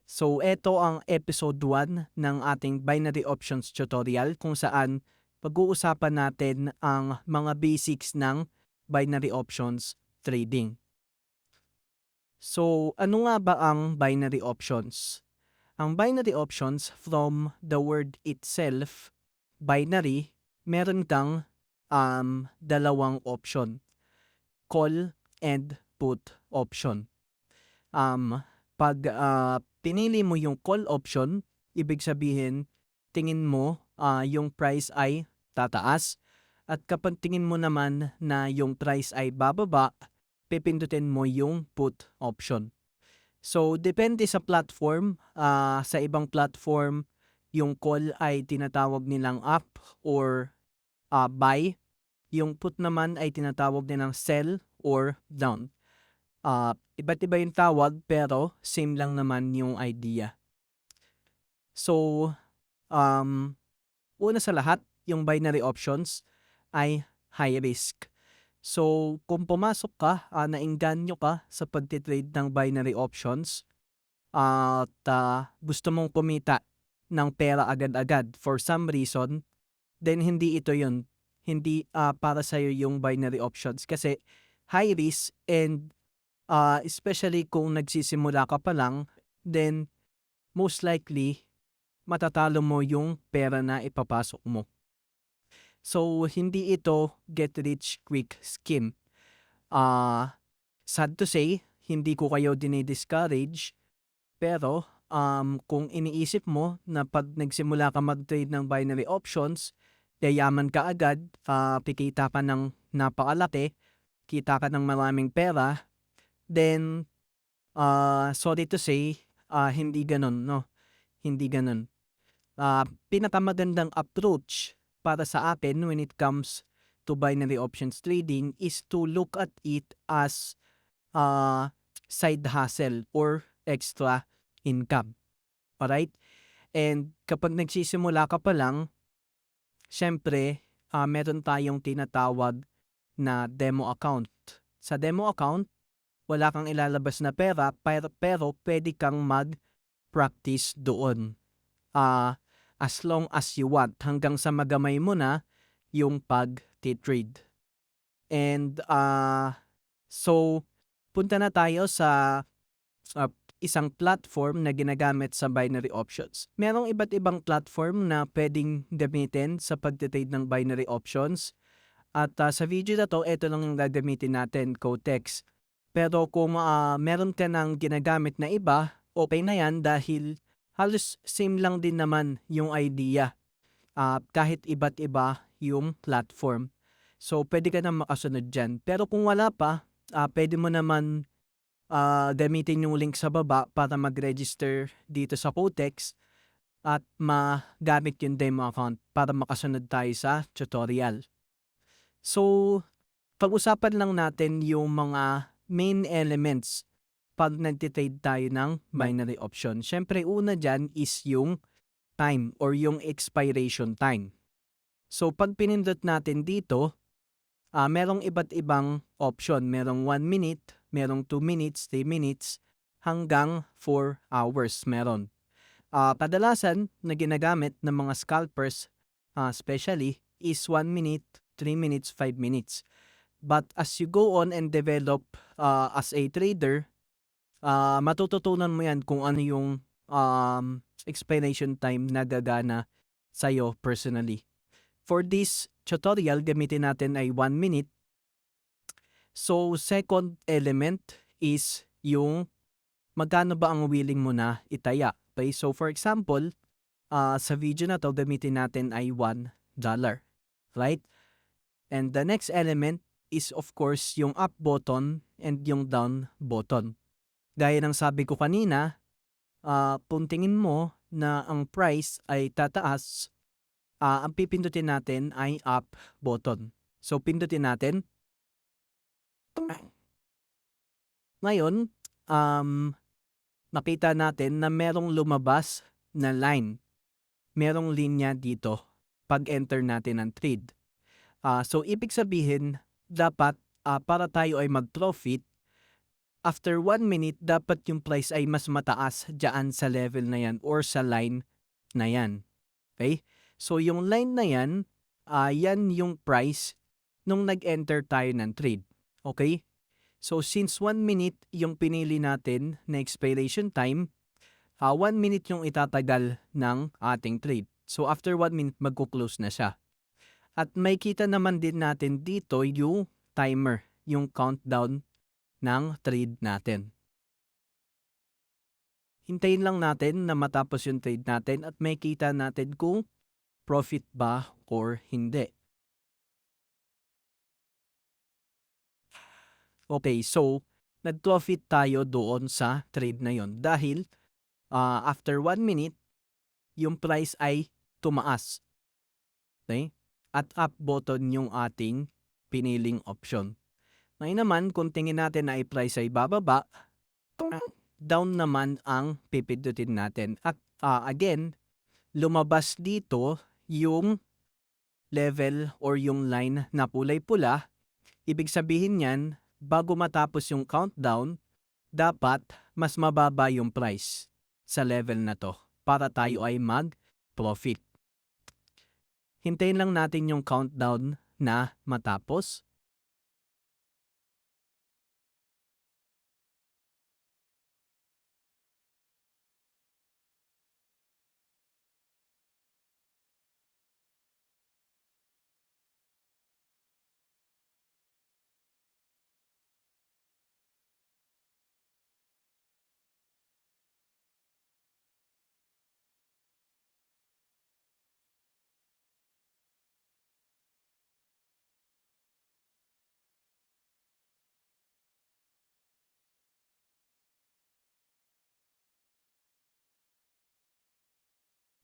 So, ito ang episode 1 ng ating binary options tutorial kung saan pag-uusapan natin ang mga basics ng binary options trading. So, ano nga ba ang binary options? Ang binary options, from the word itself, binary, meron kang dalawang option, call and put option. Pag pinili mo yung call option, ibig sabihin, tingin mo yung price ay tataas. At kapag tingin mo naman na yung price ay bababa, pipindutin mo yung put option. So, depende sa platform. Sa ibang platform, yung call ay tinatawag nilang up or buy. Yung put naman ay tinatawag nilang sell or down. Iba't iba yung tawag pero same lang naman yung idea. So, una sa lahat, yung binary options ay high risk. So, kung pumasok ka, naengganyo ka sa pagtitrade ng binary options at gusto mong kumita ng pera agad-agad for some reason, then hindi ito yun. Hindi para sa'yo yung binary options kasi high risk and especially kung nagsisimula ka pa lang, then most likely matatalo mo yung pera na ipapasok mo. So, hindi ito get rich quick scheme. Sad to say, hindi ko kayo dinidiscourage, pero kung iniisip mo na pag nagsimula ka mag-trade ng binary options, yayaman ka agad, kikita ka ng napakalaki, kita ka ng maraming pera, then sorry to say, hindi gano'n 'no, hindi gano'n. Pinakamagandang approach para sa akin when it comes to binary options trading is to look at it as ah, side hustle or extra income, alright? And kapag nagsisimula ka pa lang, siyempre, meron tayong tinatawag na demo account. Sa demo account, wala kang ilalabas na pera pero puwede kang mag-practice doon. As long as you want hanggang sa magamay mo na yung pagti-trade. And so punta na tayo sa isang platform na ginagamit sa binary options. Merong iba't ibang platform na puwedeng gamitin sa pagte-trade ng binary options. At sa video na 'to, ito lang yung gagamitin natin, Kotex. Pero kung meron ka ng ginagamit na iba, okey na 'yan dahil halos same lang din naman yung idea, kahit iba't iba yung platform. So, puwede ka ng makasunod diyan. Pero kung wala pa, puwede mo naman gamitin yung link sa baba para mag-register dito sa Kotex at magamit yung demo account para makasunod tayo sa tutorial. So, pag-usapan lang natin yung mga main elements 'pag nagte-trade tayo ng binary option. Siyempre una diyan is yung time or yung expiration time. So, 'pag pinindot natin dito, merong iba't ibang option. Merong 1 minute, merong 2 minutes, 3 minutes, hanggang 4 hours meron. Kadalasan na ginagamit ng mga scalpers, especially is 1 minute, 3 minutes, 5 minutes. But as you go on and develop as a trader, matututunan mo yan kung ano yung expiration time na gagana sa'yo personally. For this tutorial, gamitin natin ay 1 minute. So, second element is yung magkano ba ang willing mo na itaya. Okay? So, for example, sa video na to, gamitin natin ay $1. Right? And the next element is of course yung up button and yung down button. Gaya ng sabi ko kanina, kung tingin mo na ang price ay tataas, ang pipindutin natin ay up button. So, pindutin natin. Ngayon, makita natin na merong lumabas na line. Merong linya dito pag-enter natin ng trade. So, ibig sabihin, dapat para tayo ay mag-profit, after 1 minute, dapat yung price ay mas mataas dyan sa level na yan or sa line na yan. Okay? So yung line na yan, yan yung price nung nag-enter tayo ng trade. Okay? So since 1 minute yung pinili natin na expiration time, 1 minute yung itatagal ng ating trade. So after 1 minute, magko-close na siya. At may kita naman din natin dito yung timer, yung countdown ng trade natin. Hintayin lang natin na matapos yung trade natin at may kita natin kung profit ba or hindi. Okay, so nag-profit tayo doon sa trade na yon dahil after 1 minute, yung price ay tumaas. Okay? At up button yung ating piniling option. Ngayon naman, kung tingin natin na i-price ay bababa, down naman ang pipindutin natin. At again, lumabas dito yung level or yung line na kulay-pula. Ibig sabihin yan, bago matapos yung countdown, dapat mas mababa yung price sa level na to para tayo ay mag-profit. Hintayin lang natin yung countdown na matapos.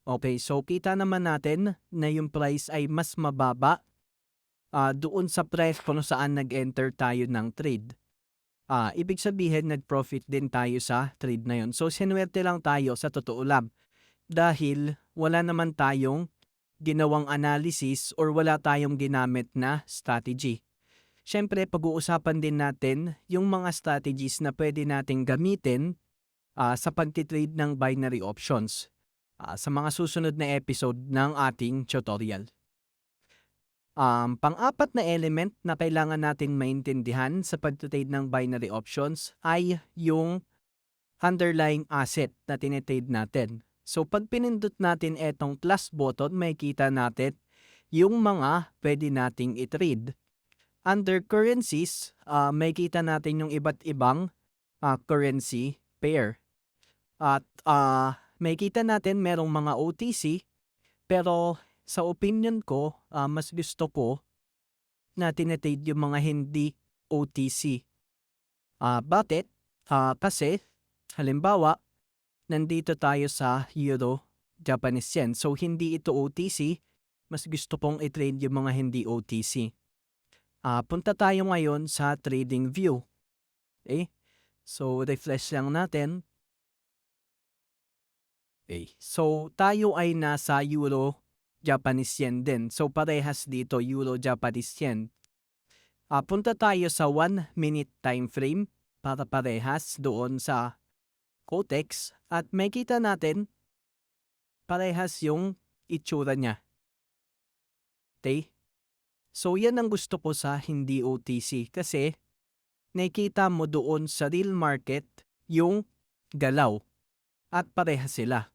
Okay, so kita naman natin na yung price ay mas mababa doon sa price kung saan nag-enter tayo ng trade. Ibig sabihin, nag-profit din tayo sa trade na yun. So, sinuwerte lang tayo sa totoo lang dahil wala naman tayong ginawang analysis or wala tayong ginamit na strategy. Siyempre, pag-uusapan din natin yung mga strategies na pwede nating gamitin sa pagtitrade ng binary options sa mga susunod na episode ng ating tutorial. Pang-apat na element na kailangan nating maintindihan sa pagtitrade ng binary options ay yung underlying asset na tinitrade natin. So pag pinindot natin etong plus button, may kita natin yung mga pwede nating i-trade. Under currencies, may kita natin yung iba't ibang currency pair. At may kita natin merong mga OTC, pero sa opinion ko, mas gusto ko na tinitrade yung mga hindi OTC. Bakit? Kasi, halimbawa, nandito tayo sa Euro Japanese Yen. So, hindi ito OTC. Mas gusto kong i-trade yung mga hindi OTC. Punta tayo ngayon sa trading view. Okay? So, refresh lang natin. Okay. So, tayo ay nasa Euro Japanese Yen din. So, parehas dito, Euro Japanese Yen. Punta tayo sa 1-minute time frame para parehas doon sa Cotex at may kita natin parehas yung itsura niya. Okay? So, yan ang gusto ko sa hindi OTC kasi nakikita mo doon sa real market yung galaw at parehas sila.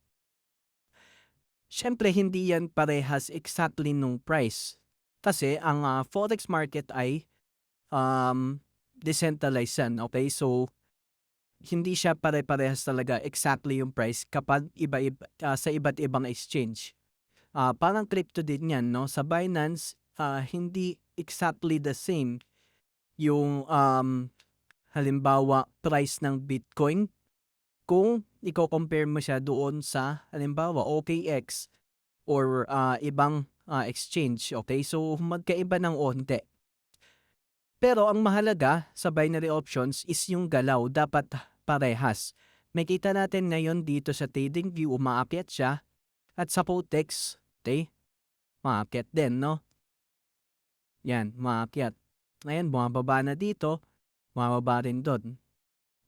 Siyempre, hindi yan parehas exactly nung price. Kasi ang forex market ay decentralized yan. Okay? So, hindi siya pare-parehas talaga exactly yung price kapag sa iba't ibang exchange. Parang crypto din yan, no? Sa Binance, hindi exactly the same yung halimbawa price ng Bitcoin kung i-compare mo siya doon sa halimbawa OKX or ibang exchange. Okay? So, magkaiba ng onte. Pero ang mahalaga sa binary options is yung galaw, dapat parehas. May kita natin ngayon dito sa trading view, umaakyat siya. At sa Cotex, okay, umaakyat din, no? Yan, umaakyat. Ngayon, bumababa na dito, bumababa rin doon.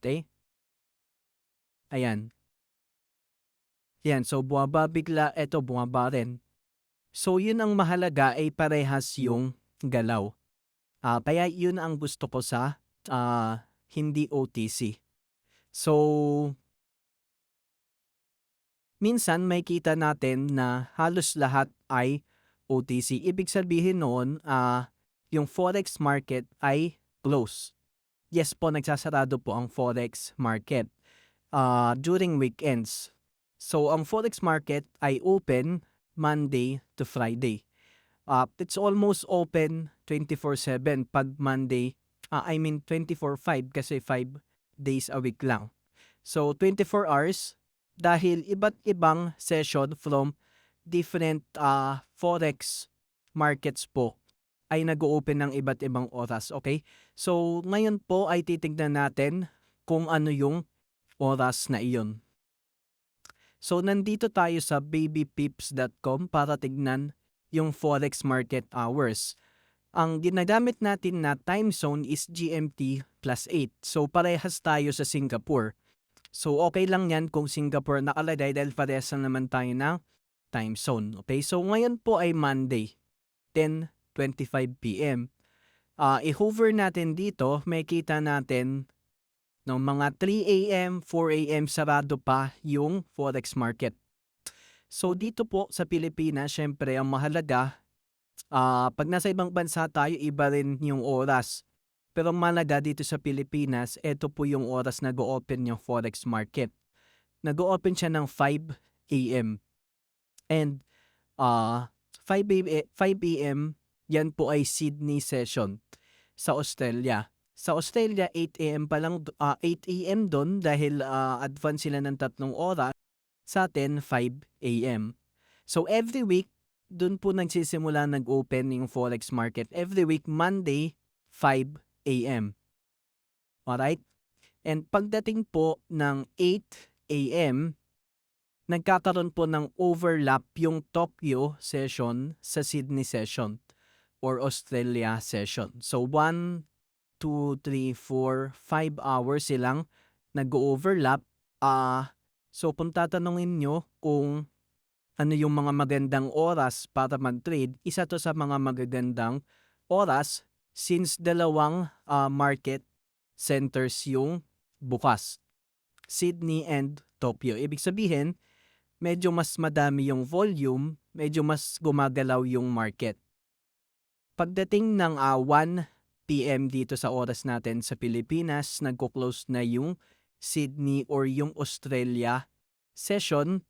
Okay? Ayan. Yan, so bumaba bigla, eto bumaba rin. So yun ang mahalaga ay parehas yung galaw. Kaya yun ang gusto ko sa hindi OTC. So, minsan may kita natin na halos lahat ay OTC. Ibig sabihin noon, yung forex market ay close. Yes po, nagsasarado po ang forex market during weekends. So, ang forex market ay open Monday to Friday. It's almost open 24/7 pag Monday. I mean 24/5 kasi 5 days a week lang. So 24 hours dahil iba't ibang session from different forex markets po ay nag-o-open ng iba't ibang oras, okay? So ngayon po ay titignan natin kung ano yung oras na iyon. So nandito tayo sa babypips.com para tignan yung forex market hours. Ang ginagamit natin na time zone is GMT plus 8. So parehas tayo sa Singapore. So okay lang yan kung Singapore nakalagay dahil parehas lang naman tayo ng time zone. Okay, so ngayon po ay Monday, 10:25 p.m. I-hover natin dito, may kita natin no, mga 3 a.m., 4 a.m. sarado pa yung forex market. So dito po sa Pilipinas, syempre ang mahalaga, pag nasa ibang bansa tayo, iba rin yung oras. Pero ang mahalaga dito sa Pilipinas, ito po yung oras nag-o-open yung forex market. Nag-o-open siya ng 5 a.m. And 5 a.m. yan po ay Sydney session sa Australia. Sa Australia, 8 a.m. pa lang, 8 a.m. doon dahil advance sila ng 3 oras. Sa atin, 5 a.m. So every week, doon po nagsisimula nag-open yung forex market. Every week, Monday, 5 a.m. Alright? And pagdating po ng 8 a.m., nagkakaroon po ng overlap yung Tokyo session sa Sydney session or Australia session. So 1, 2, 3, 4, 5 hours silang nag-overlap. So kung tatanungin nyo kung ano yung mga magandang oras para mag-trade, isa to sa mga magagandang oras since dalawang market centers yung bukas. Sydney and Tokyo. Ibig sabihin, medyo mas madami yung volume, medyo mas gumagalaw yung market. Pagdating ng 1 p.m. dito sa oras natin sa Pilipinas, nagko-close na yung Sydney or yung Australia session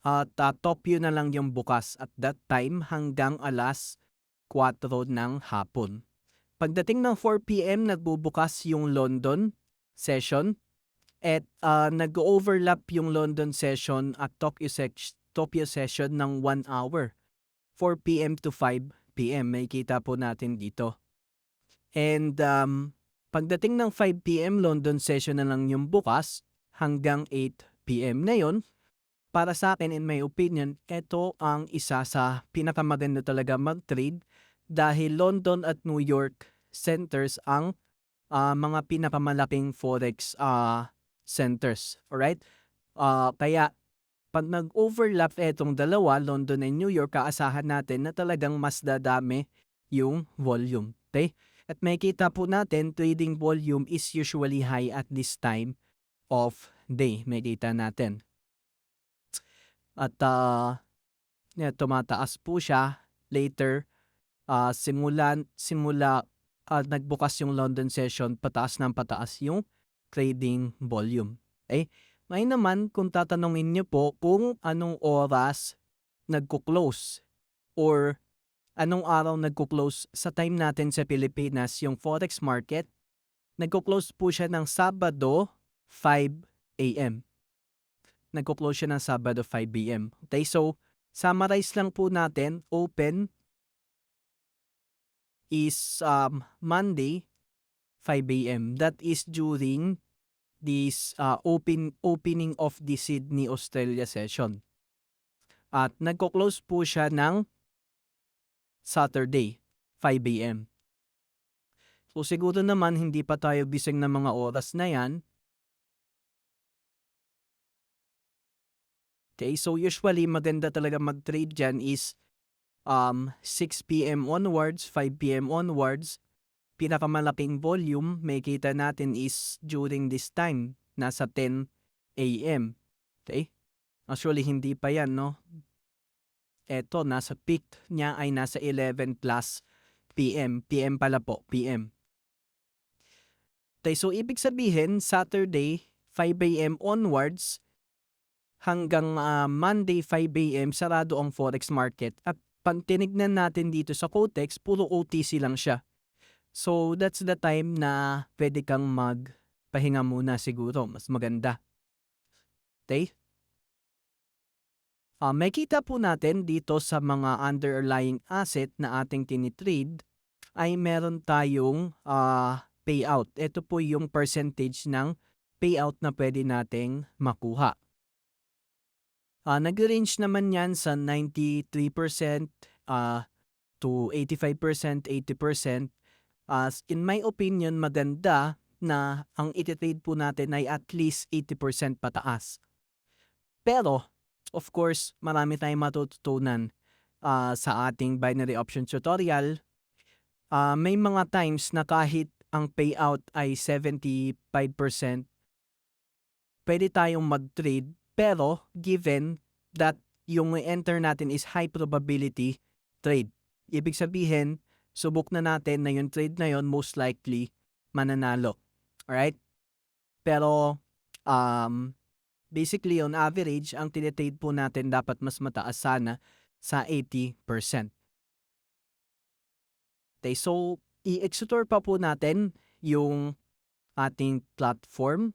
at Tokyo na lang yung bukas at that time hanggang alas 4 ng hapon. Pagdating ng 4 p.m. nagbubukas yung London session at nag-overlap yung London session at Tokyo session ng 1 hour. 4 p.m. to 5 p.m. May kita po natin dito. And pagdating ng 5 p.m. London session na lang yung bukas hanggang 8 p.m. na yun. Para sa akin, in my opinion, ito ang isa sa pinakamaganda talaga mag-trade dahil London at New York centers ang mga pinakamalaking forex centers. Alright? Kaya pag nag-overlap etong dalawa, London and New York, kaasahan natin na talagang mas dadami yung volume. Okay? At makikita po natin, trading volume is usually high at this time of day. Makikita natin. At tumataas po siya later. Simula nagbukas yung London session, pataas ng pataas yung trading volume. Okay? Ngayon naman, kung tatanungin niyo po kung anong oras nagko-close or anong araw nagko-close sa time natin sa Pilipinas yung forex market, nagko-close po siya ng Sabado 5 a.m. Nagko-close siya ng Sabado 5 a.m. Okay, so summarize lang po natin, open is Monday 5 a.m. That is during this opening of the Sydney Australia session. At nagko-close po siya ng Saturday 5 a.m. So siguro naman hindi pa tayo bising ng mga oras na yan. Okay, so usually maganda talaga mag-trade dyan is 6 p.m. onwards, 5 p.m. onwards. Pinakamalaking volume may kita natin is during this time, nasa 10 a.m. Okay? Actually, hindi pa yan, no? Eto, nasa peak niya ay nasa 11 plus p.m. PM pala po, PM. Okay, so ibig sabihin, Saturday, 5 a.m. onwards, hanggang Monday 5 a.m. sarado ang forex market. At pag tinignan natin dito sa Cotex, puro OTC lang siya. So that's the time na pwede kang magpahinga muna siguro. Mas maganda. Okay? May kita po natin dito sa mga underlying asset na ating tinitrade ay meron tayong payout. Ito po yung percentage ng payout na pwede nating makuha. Nag-range naman yan sa 93% to 85%, 80%. In my opinion, maganda na ang iti-trade po natin ay at least 80% pataas. Pero, of course, marami tayong matututunan sa ating binary option tutorial. May mga times na kahit ang payout ay 75%, pwede tayong mag-trade. Pero, given that yung enter natin is high probability trade. Ibig sabihin, subok na natin na yung trade na yon most likely mananalo. Alright? Pero, basically on average, ang tinitrade po natin dapat mas mataas sana sa 80%. Okay, so i-explore pa po natin yung ating platform.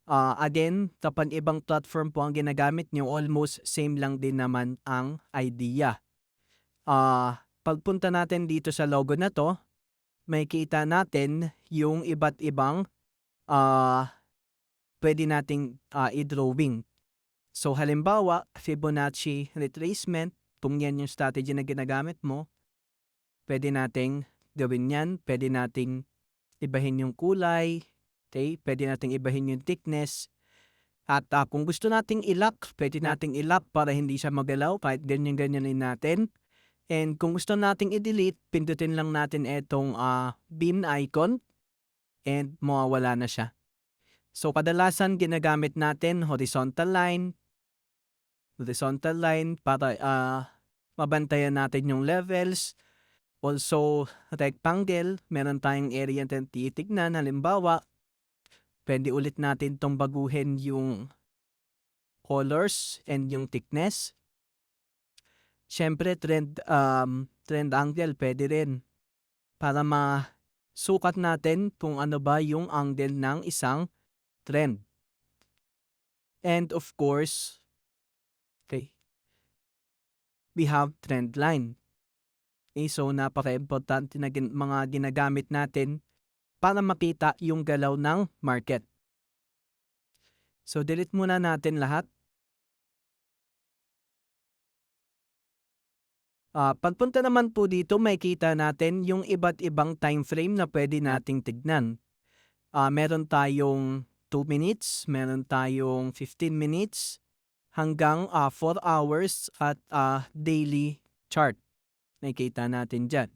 Again, kapag ibang platform po ang ginagamit nyo, almost same lang din naman ang idea. Pagpunta natin dito sa logo na to, may kita natin yung iba't ibang pwede nating i-drawing. So halimbawa, Fibonacci retracement, kung yan yung strategy na ginagamit mo, pwede nating gawin yan, pwede nating ibahin yung kulay, okay? Pwede nating ibahin yung thickness. At kung gusto nating i-lock, pwede nating i-lock para hindi siya magalaw kahit ganyan-ganyanin natin. And kung gusto nating i-delete, pindutin lang natin itong beam icon and mawawala na siya. So kadalasan ginagamit natin horizontal line para mabantayan natin yung levels. Also, rectangle, meron tayong area na titignan. Halimbawa, pwede ulit natin itong baguhin yung colors and yung thickness. Siyempre, trend angle, pwede rin. Para masukat natin kung ano ba yung angle ng isang trend. And of course, okay, we have trend line. Okay, so napaka-importante na mga ginagamit natin para makita yung galaw ng market. So delete muna natin lahat. Pagpunta naman po dito, may kita natin yung iba't ibang time frame na pwede nating tignan. Meron tayong 2 minutes, meron tayong 15 minutes, hanggang 4 hours at daily chart. Nakikita natin dyan.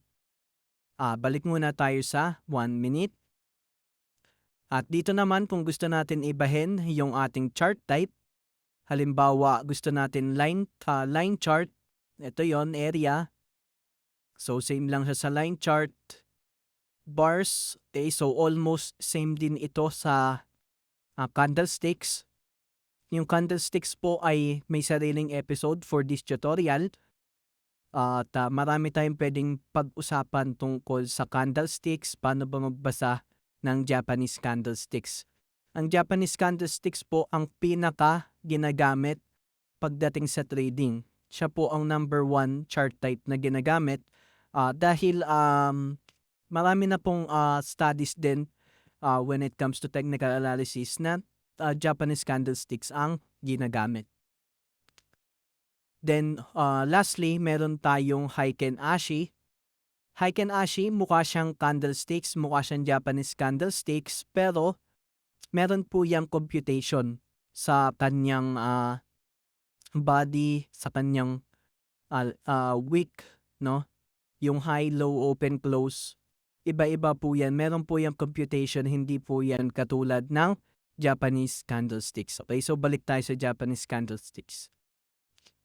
Balik muna tayo sa 1 minute. At dito naman kung gusto natin ibahin yung ating chart type, halimbawa gusto natin line chart, ito yon area. So same lang siya sa line chart. Bars, okay, so almost same din ito sa candlesticks. Yung candlesticks po ay may sariling episode for this tutorial. At marami tayong pwedeng pag-usapan tungkol sa candlesticks, paano ba magbasa ng Japanese candlesticks. Ang Japanese candlesticks po ang pinaka ginagamit pagdating sa trading. Siya po ang number 1 chart type na ginagamit dahil marami na pong studies din when it comes to technical analysis na Japanese candlesticks ang ginagamit. Then, lastly, meron tayong Heiken Ashi. Heiken Ashi, mukha siyang candlesticks, mukha siyang Japanese candlesticks, pero meron po yung computation sa kanyang body sa kanyang wick, no? Yung high, low, open, close. Iba-iba po yan. Meron po yung computation, hindi po yan katulad ng Japanese candlesticks. Okay, so balik tayo sa Japanese candlesticks.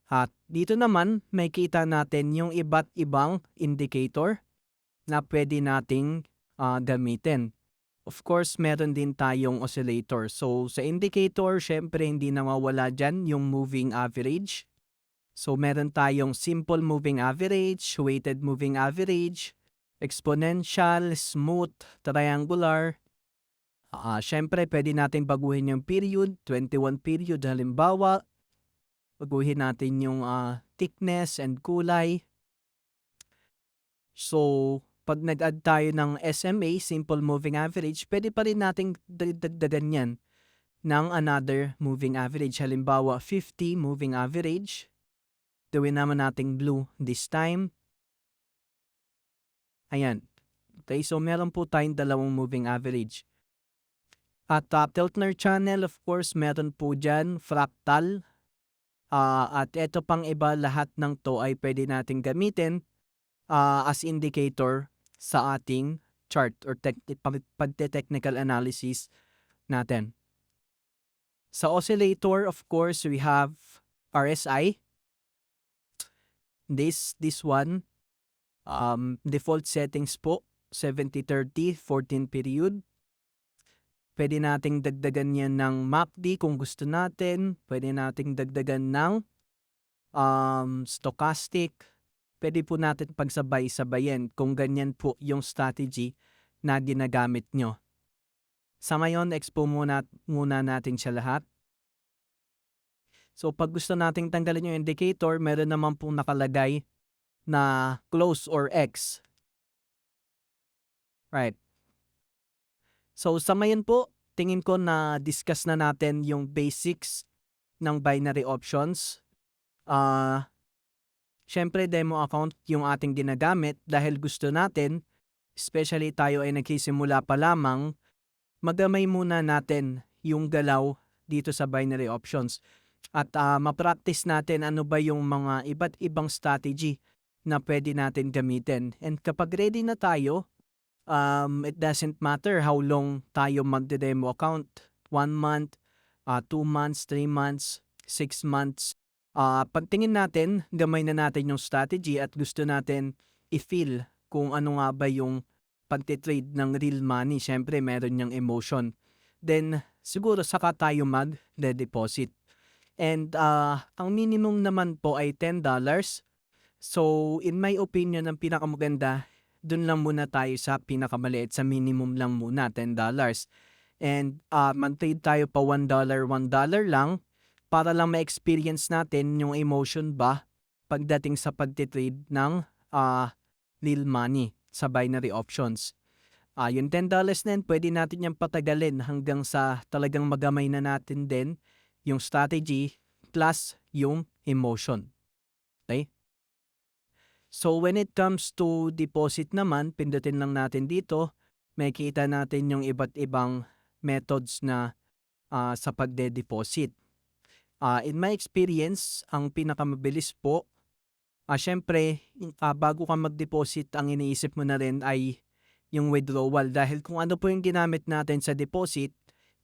At dito naman, may kita natin yung iba't ibang indicator na pwede nating gamitin. Of course, meron din tayong oscillator. So, sa indicator, syempre hindi nawawala dyan yung moving average. So, meron tayong simple moving average, weighted moving average, exponential, smooth, triangular. Syempre, pwede natin baguhin yung period, 21 period halimbawa. Baguhin natin yung thickness and kulay. So, pag nag-add tayo ng SMA, Simple Moving Average, pwede pa rin nating dagdagan yan ng another moving average. Halimbawa, 50 moving average. Gawin naman nating blue this time. Ayan. Okay, so meron po tayong dalawang moving average. At Tiltner channel, of course, meron po dyan fractal. At ito pang iba, lahat ng to ay pwede nating gamitin as indicator sa ating chart or pagte-technical analysis natin. Sa oscillator, of course, we have RSI. This one, default settings po, 70-30, 14 period. Pwede nating dagdagan yan ng MACD kung gusto natin. Pwede nating dagdagan ng stochastic. Pwede po natin pagsabay-sabayin kung ganyan po yung strategy na ginagamit nyo. Sa ngayon, expo muna natin siya lahat. So, pag gusto nating tanggalin yung indicator, meron naman pong nakalagay na close or X. Right. So, sa ngayon po, tingin ko na discuss na natin yung basics ng binary options. Syempre, demo account yung ating ginagamit dahil gusto natin, especially tayo ay nagsisimula pa lamang, magamay muna natin yung galaw dito sa binary options. At ma-practice natin ano ba yung mga iba't ibang strategy na pwede natin gamitin. And kapag ready na tayo, it doesn't matter how long tayo magde-demo account. 1 month, 2 months, 3 months, 6 months. Pagtingin natin, gamay na natin yung strategy at gusto natin i-feel kung ano nga ba yung pagtitrade ng real money. Siyempre, meron niyang emotion. Then, siguro saka tayo mag-deposit. And ang minimum naman po ay $10. So, in my opinion, ang pinakamaganda, dun lang muna tayo sa pinakamaliit, sa minimum lang muna, $10. And mag-trade tayo pa $1 lang para lang ma-experience natin yung emotion ba pagdating sa pagtitrade ng real money sa binary options. Yung $10 na yun, pwede natin yung patagalin hanggang sa talagang magamay na natin din yung strategy plus yung emotion. Okay? So when it comes to deposit naman, pindutin lang natin dito, makikita natin yung iba't ibang methods na sa pagde-deposit. In my experience, ang pinakamabilis po, syempre, bago ka mag-deposit, ang iniisip mo na rin ay yung withdrawal. Dahil kung ano po yung ginamit natin sa deposit,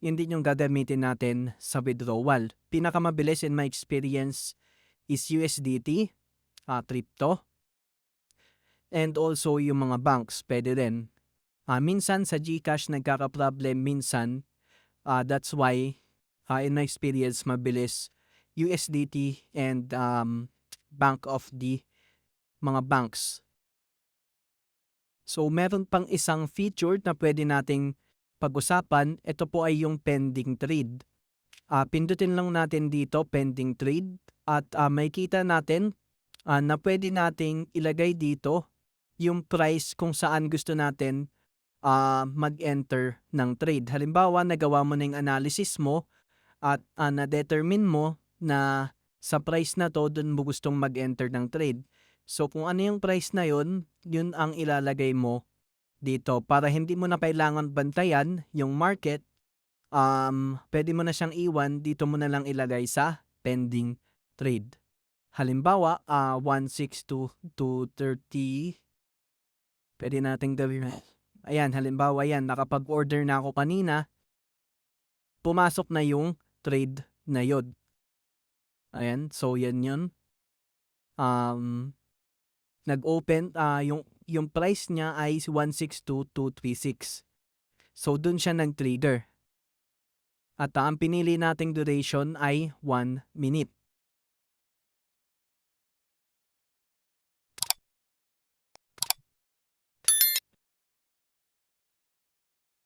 yun din yung gagamitin natin sa withdrawal. Pinakamabilis in my experience is USDT, crypto, and also yung mga banks, pwede rin. Minsan sa GCash nagkaka-problem, minsan, that's why in my experience, mabilis USDT and bank of the mga banks. So, meron pang isang feature na pwede nating pag-usapan. Ito po ay yung pending trade. Pindutin lang natin dito, pending trade. At makikita natin na pwede nating ilagay dito yung price kung saan gusto natin mag-enter ng trade. Halimbawa, nagawa mo na yung analysis mo at na-determine mo na sa price na to, dun mo gustong mag-enter ng trade. So kung ano yung price na yun, yun ang ilalagay mo dito para hindi mo na kailangan bantayan yung market. Pwede mo na siyang iwan, dito mo na lang ilagay sa pending trade. Halimbawa, 162 pwede nating gawin. Ayan, halimbawa yan, nakapag-order na ako kanina, pumasok na yung trade na yun. Ayan, so yan yun. Nag-open, yung price niya ay 162,236. So, dun siya nag-trader. At ang pinili nating duration ay 1 minute.